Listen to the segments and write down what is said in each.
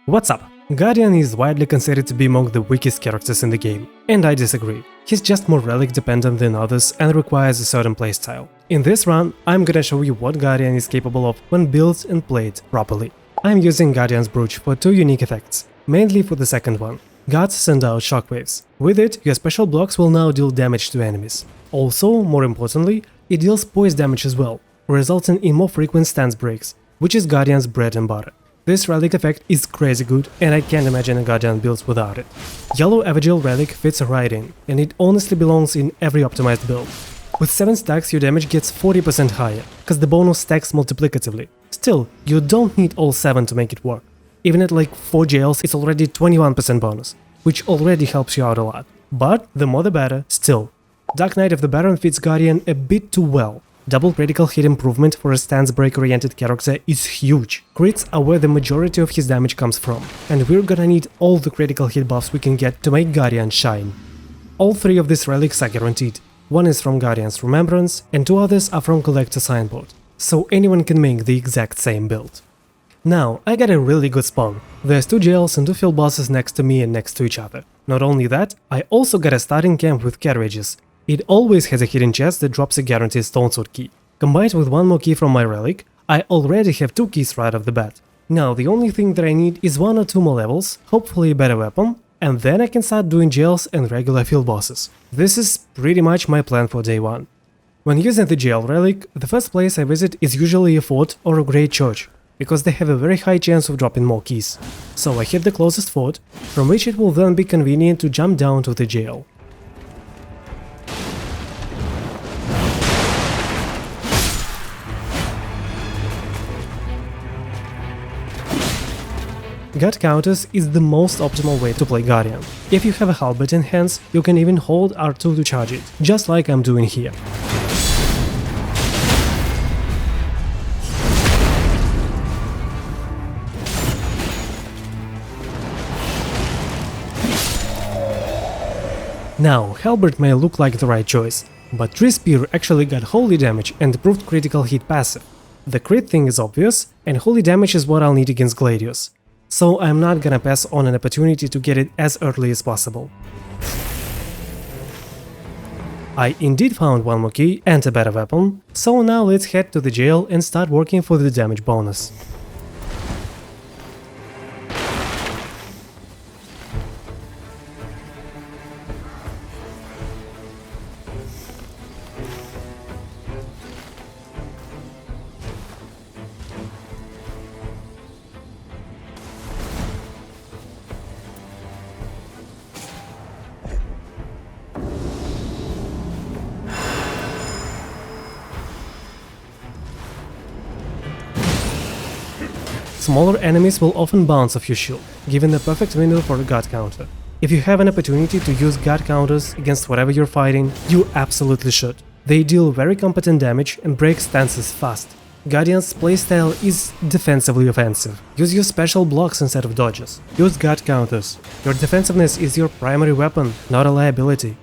What's up? Guardian is widely considered to be among the weakest characters in the game, and I disagree. He's just more relic dependent than others and requires a certain playstyle. In this run, I'm gonna show you what Guardian is capable of when built and played properly. I'm using Guardian's Brooch for two unique effects, mainly for the second one. Guards send out shockwaves. With it, your special blocks will now deal damage to enemies. Also, more importantly, it deals poise damage as well, resulting in more frequent stance breaks, which is Guardian's bread and butter. This relic effect is crazy good, and I can't imagine a Guardian build without it. Yellow Evangel relic fits right in, and it honestly belongs in every optimized build. With 7 stacks your damage gets 40% higher, cause the bonus stacks multiplicatively. Still, you don't need all 7 to make it work. Even at like 4 jails it's already 21% bonus, which already helps you out a lot. But the more the better, still. Dark Knight of the Baron fits Guardian a bit too well. Double critical hit improvement for a stance break oriented character is huge. Crits are where the majority of his damage comes from, and we're gonna need all the critical hit buffs we can get to make Guardian shine. All 3 of these relics are guaranteed. One is from Guardian's Remembrance, and 2 others are from Collector Signboard, so anyone can make the exact same build. Now, I got a really good spawn. There's 2 jails and 2 field bosses next to me and next to each other. Not only that, I also got a starting camp with carriages. It always has a hidden chest that drops a guaranteed stone sword key. Combined with 1 more key from my relic, I already have 2 keys right off the bat. Now the only thing that I need is 1 or 2 more levels, hopefully a better weapon, and then I can start doing jails and regular field bosses. This is pretty much my plan for day 1. When using the jail relic, the first place I visit is usually a fort or a great church, because they have a very high chance of dropping more keys. So I hit the closest fort, from which it will then be convenient to jump down to the jail. Gut counters is the most optimal way to play Guardian. If you have a halberd in hands, you can even hold R2 to charge it, just like I'm doing here. Now, halberd may look like the right choice, but Tree Spear actually got holy damage and improved critical hit passive. The crit thing is obvious, and holy damage is what I'll need against Gladius. So I'm not gonna pass on an opportunity to get it as early as possible. I indeed found 1 more key and a better weapon, so now let's head to the jail and start working for the damage bonus. Smaller enemies will often bounce off your shield, giving the perfect window for a guard counter. If you have an opportunity to use guard counters against whatever you're fighting, you absolutely should. They deal very competent damage and break stances fast. Guardian's playstyle is defensively offensive. Use your special blocks instead of dodges. Use guard counters. Your defensiveness is your primary weapon, not a liability.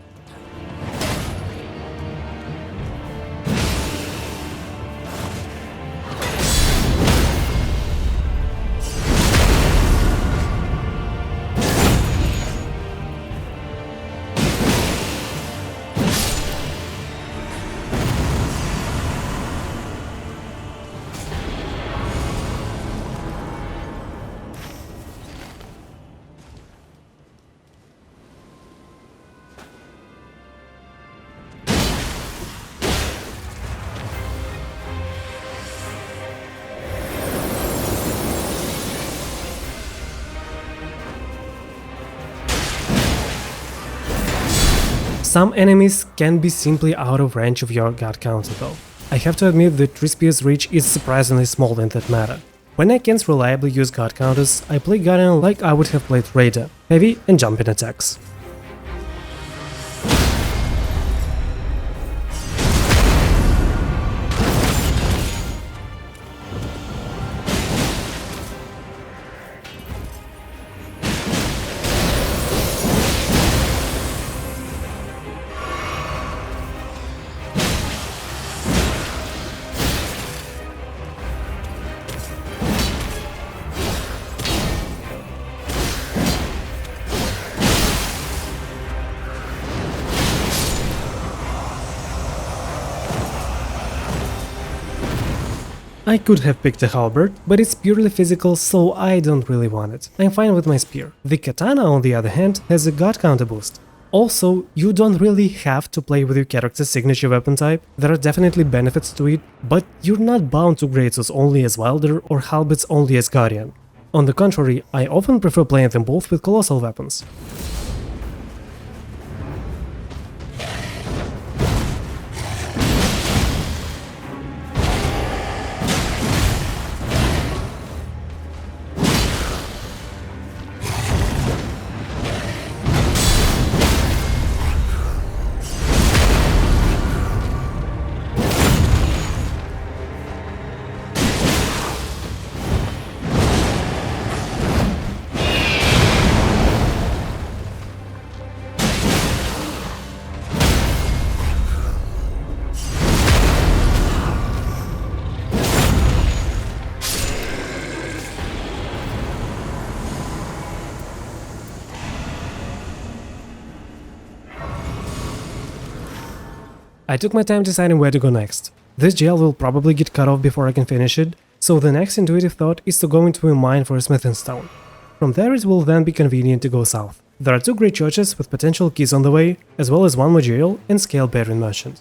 Some enemies can be simply out of range of your guard counter though. I have to admit that Tree Spear's reach is surprisingly small in that matter. When I can't reliably use guard counters, I play Guardian like I would have played Raider, heavy and jumping attacks. I could have picked a halberd, but it's purely physical, so I don't really want it. I'm fine with my spear. The katana, on the other hand, has a god counter boost. Also, you don't really have to play with your character's signature weapon type, there are definitely benefits to it, but you're not bound to greatswords only as Wilder or halberds only as Guardian. On the contrary, I often prefer playing them both with colossal weapons. I took my time deciding where to go next. This jail will probably get cut off before I can finish it, so the next intuitive thought is to go into a mine for a smithing stone. From there it will then be convenient to go south. There are 2 great churches with potential keys on the way, as well as 1 more jail and scale-bearing merchant.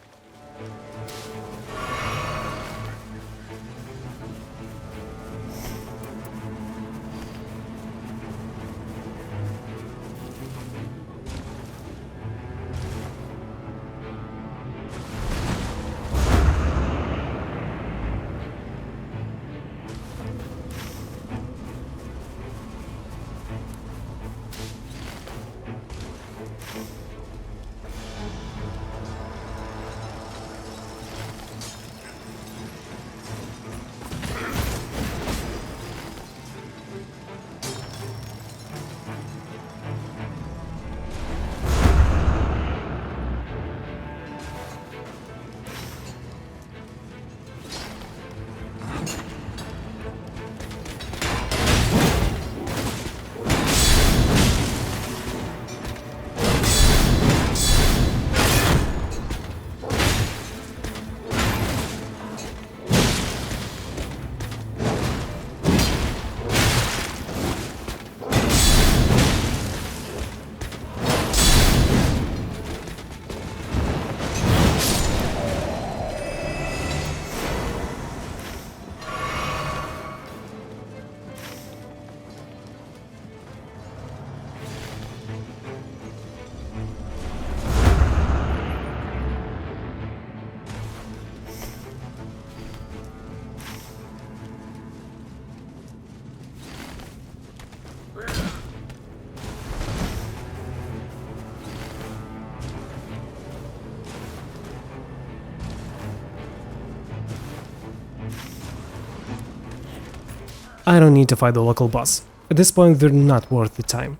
I don't need to fight the local boss. At this point they're not worth the time.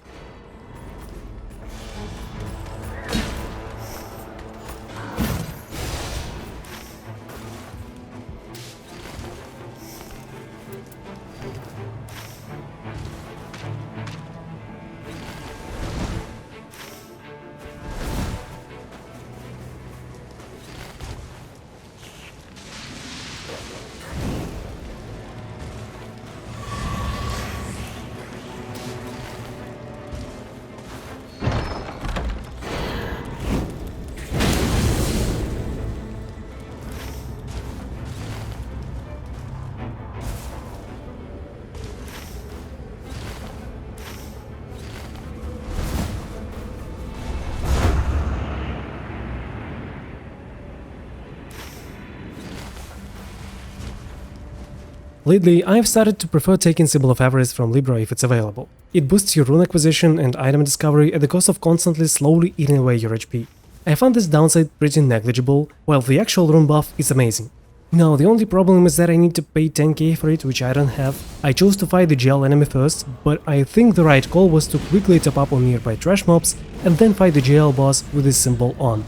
Lately, I've started to prefer taking Symbol of Avarice from Libra if it's available. It boosts your rune acquisition and item discovery at the cost of constantly slowly eating away your HP. I found this downside pretty negligible, while the actual rune buff is amazing. Now, the only problem is that I need to pay 10k for it, which I don't have. I chose to fight the gel enemy first, but I think the right call was to quickly top up on nearby trash mobs and then fight the gel boss with this symbol on.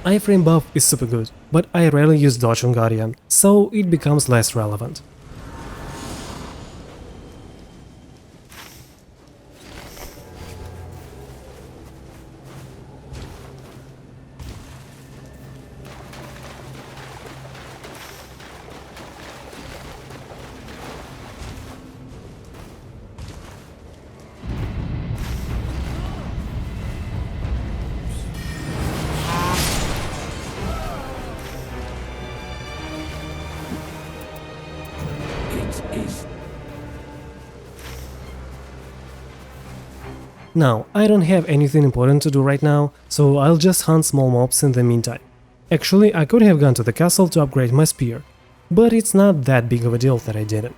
iframe buff is super good, but I rarely use dodge on Guardian, so it becomes less relevant. Now, I don't have anything important to do right now, so I'll just hunt small mobs in the meantime. Actually, I could have gone to the castle to upgrade my spear, but it's not that big of a deal that I didn't.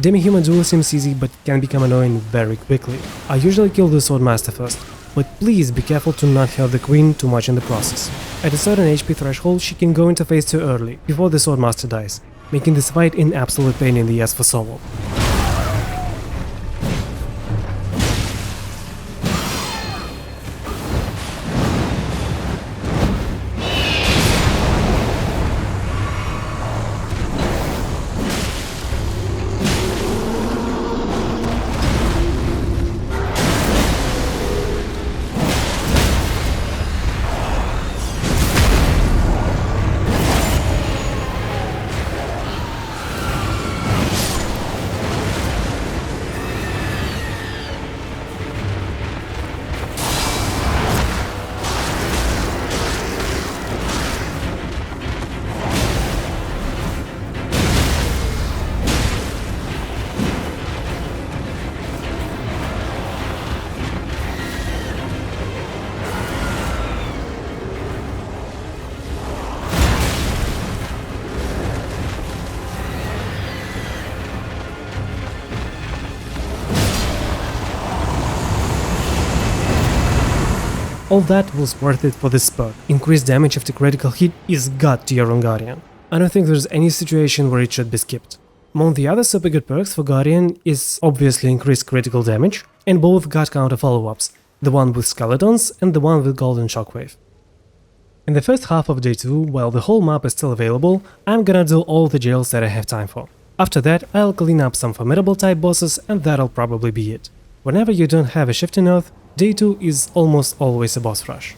Demi-Human duel seems easy but can become annoying very quickly. I usually kill the Swordmaster first, but please be careful to not hurt the Queen too much in the process. At a certain HP threshold she can go into phase too early, before the Swordmaster dies, making this fight an absolute pain in the ass for solo. all that was worth it for this perk. Increased damage after critical hit is god tier on Guardian. I don't think there's any situation where it should be skipped. Among the other super good perks for Guardian is obviously increased critical damage, and both got counter follow-ups, the one with skeletons and the one with golden shockwave. In the first half of day 2, while the whole map is still available, I'm gonna do all the jails that I have time for. After that, I'll clean up some formidable type bosses and that'll probably be it. Whenever you don't have a shifting earth, day 2 is almost always a boss rush.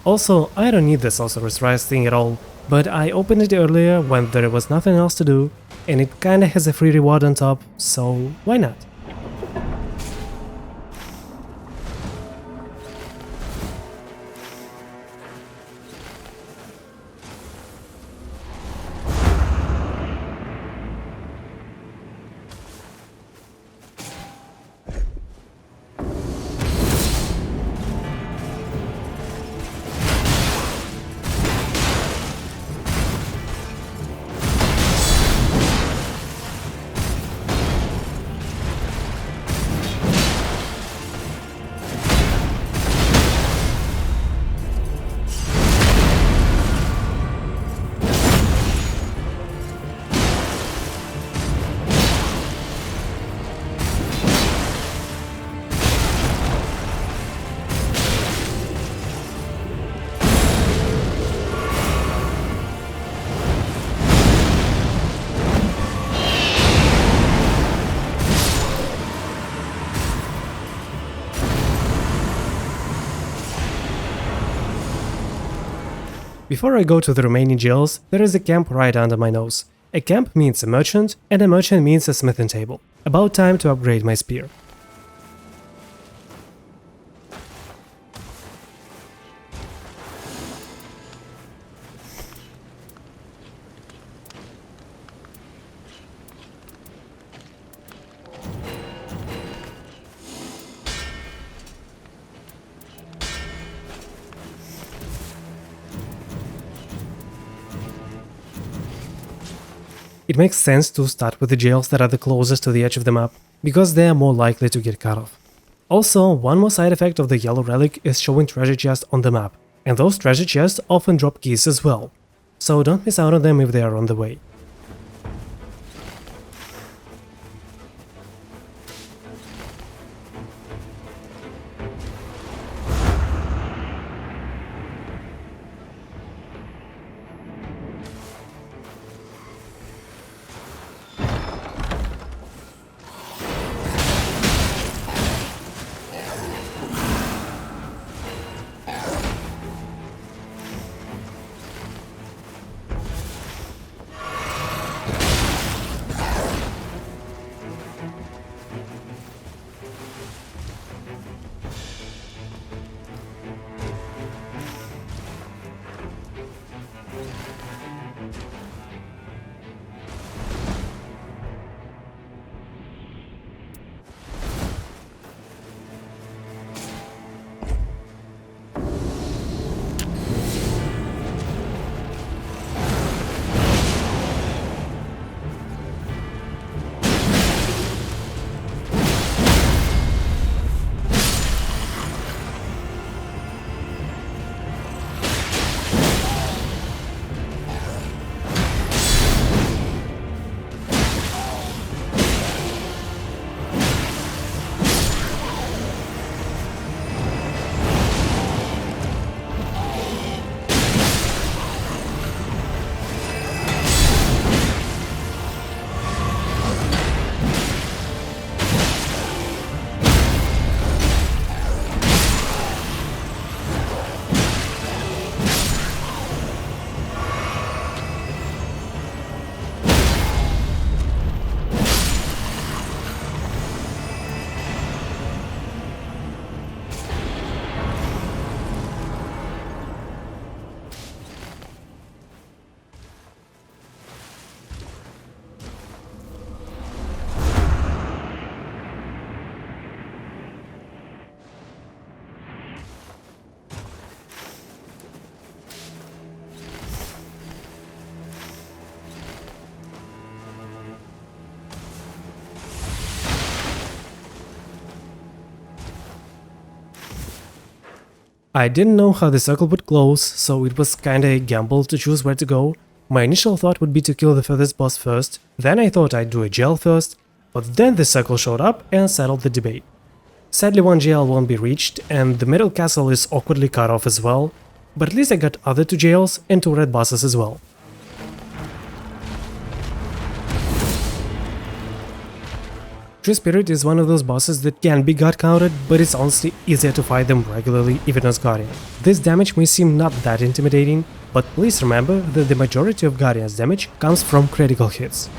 Also, I don't need the Sorcerer's Rise thing at all, but I opened it earlier when there was nothing else to do, and it kinda has a free reward on top, so why not? Before I go to the remaining jails, there is a camp right under my nose. A camp means a merchant, and a merchant means a smithing table. About time to upgrade my spear. It makes sense to start with the jails that are the closest to the edge of the map, because they are more likely to get cut off. Also, one more side effect of the yellow relic is showing treasure chests on the map, and those treasure chests often drop keys as well, so don't miss out on them if they are on the way. I didn't know how the circle would close, so it was kinda a gamble to choose where to go. My initial thought would be to kill the furthest boss first, then I thought I'd do a jail first, but then the circle showed up and settled the debate. Sadly, one jail won't be reached, and the middle castle is awkwardly cut off as well, but at least I got other 2 jails and 2 red bosses as well. True Spirit is one of those bosses that can be god counted, but it's honestly easier to fight them regularly even as Guardian. This damage may seem not that intimidating, but please remember that the majority of Guardian's damage comes from critical hits.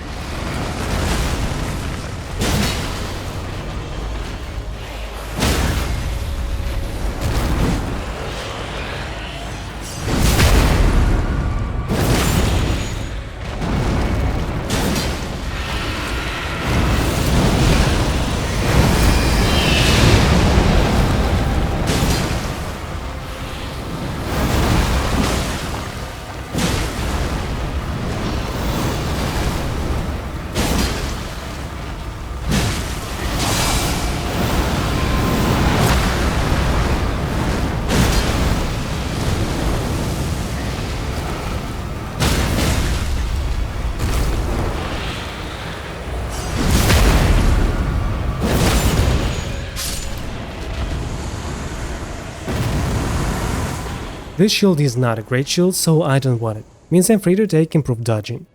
This shield is not a great shield, so I don't want it. Means I'm free to take improved dodging.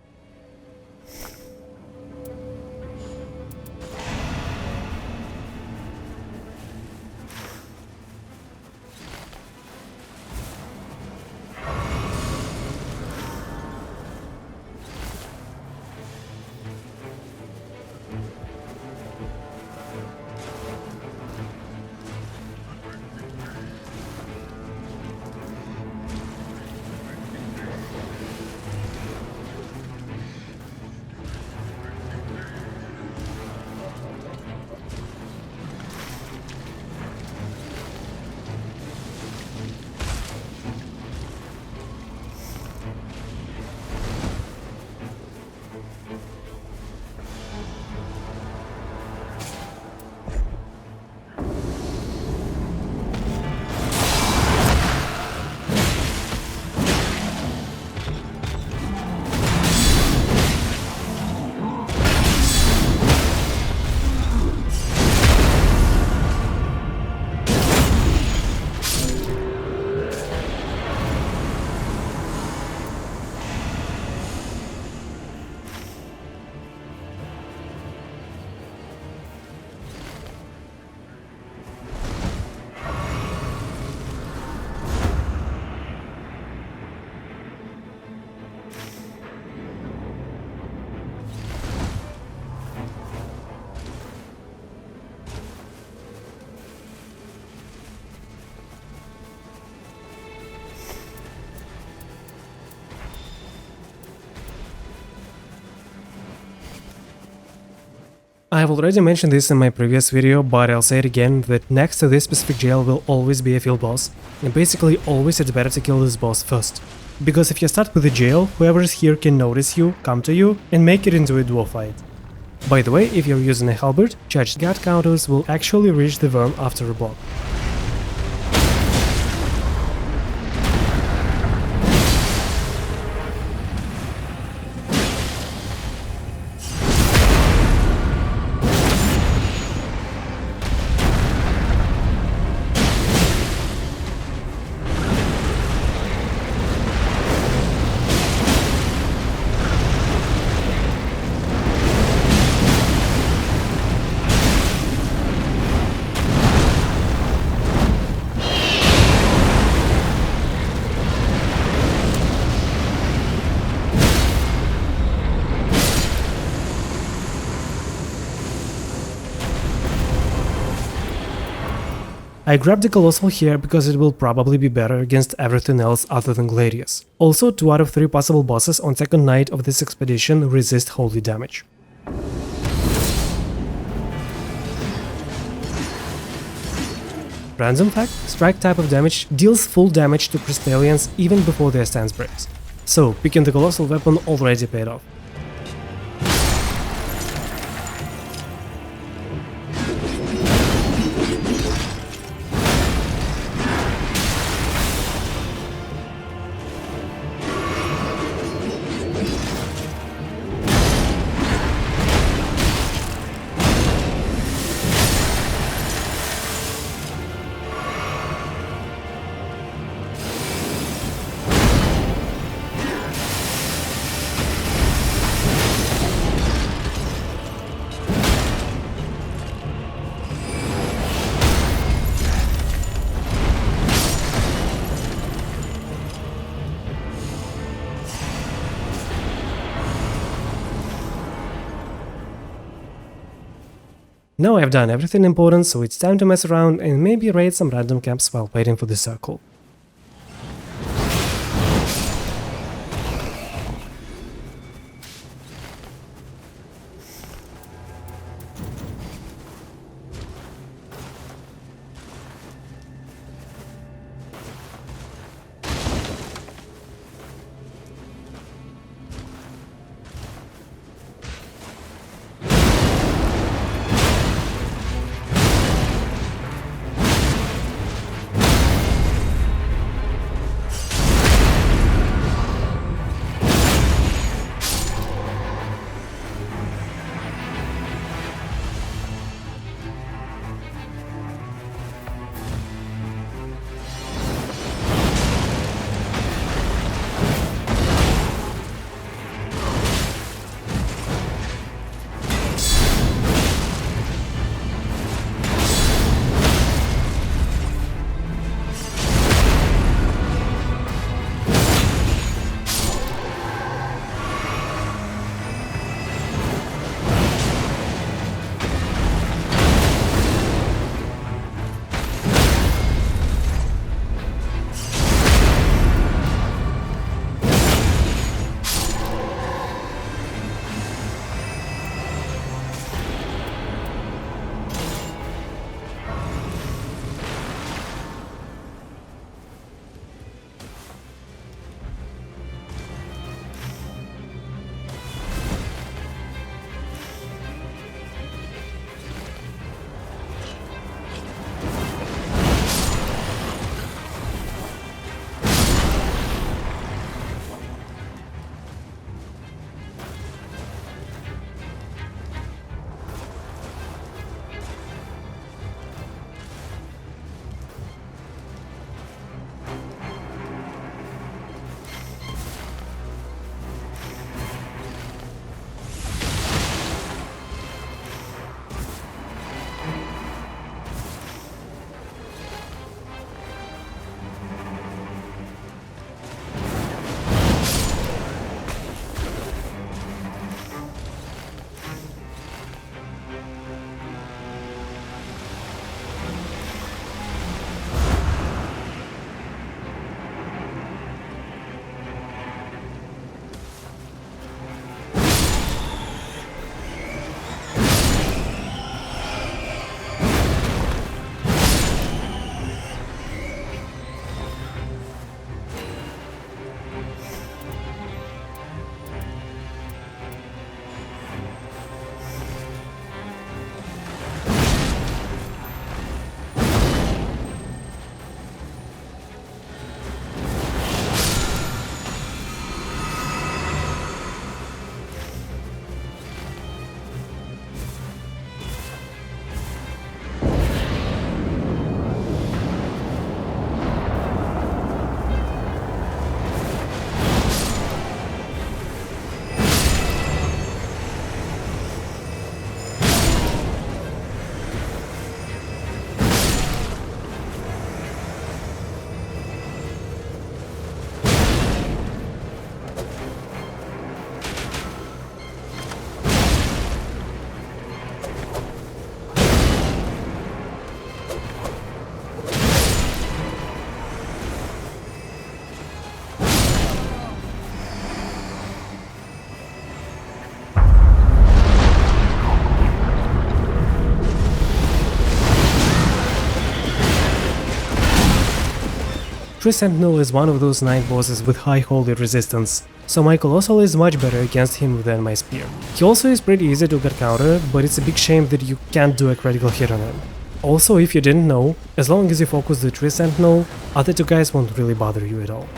I have already mentioned this in my previous video, but I'll say it again, that next to this specific jail will always be a field boss, and basically always it's better to kill this boss first. Because if you start with the jail, whoever is here can notice you, come to you, and make it into a duo fight. By the way, if you're using a halberd, charged guard counters will actually reach the worm after a block. I grabbed the Colossal here because it will probably be better against everything else other than Gladius. Also, 2 out of 3 possible bosses on second night of this expedition resist holy damage. Random fact, strike type of damage deals full damage to Crystallians even before their stance breaks. So, picking the Colossal weapon already paid off. Now I've done everything important, so it's time to mess around and maybe raid some random camps while waiting for the circle. Sentinel is one of those 9 bosses with high holy resistance, so my Colossal is much better against him than my spear. He also is pretty easy to get countered, but it's a big shame that you can't do a critical hit on him. Also, if you didn't know, as long as you focus the Sentinel, other 2 guys won't really bother you at all.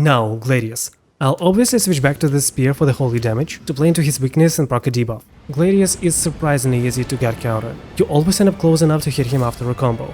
Now, Gladius. I'll obviously switch back to the spear for the holy damage, to play into his weakness and proc a debuff. Gladius is surprisingly easy to get countered. You always end up close enough to hit him after a combo.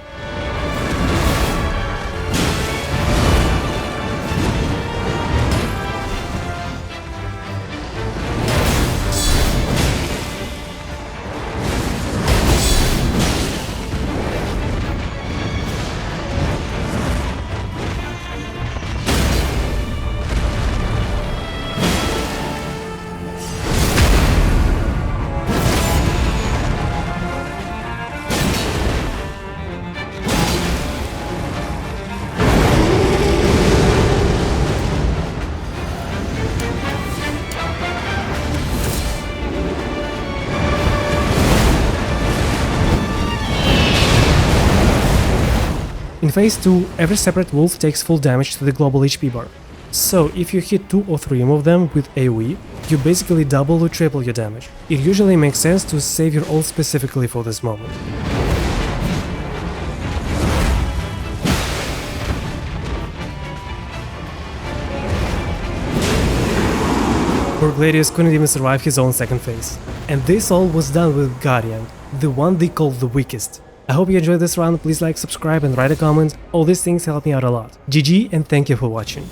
In phase 2, every separate wolf takes full damage to the global HP bar. So if you hit 2 or 3 of them with AoE, you basically double or triple your damage. It usually makes sense to save your ult specifically for this moment. Poor Gladius couldn't even survive his own second phase. And this all was done with Guardian, the one they call the weakest. I hope you enjoyed this round, please like, subscribe and write a comment, all these things help me out a lot. GG and thank you for watching.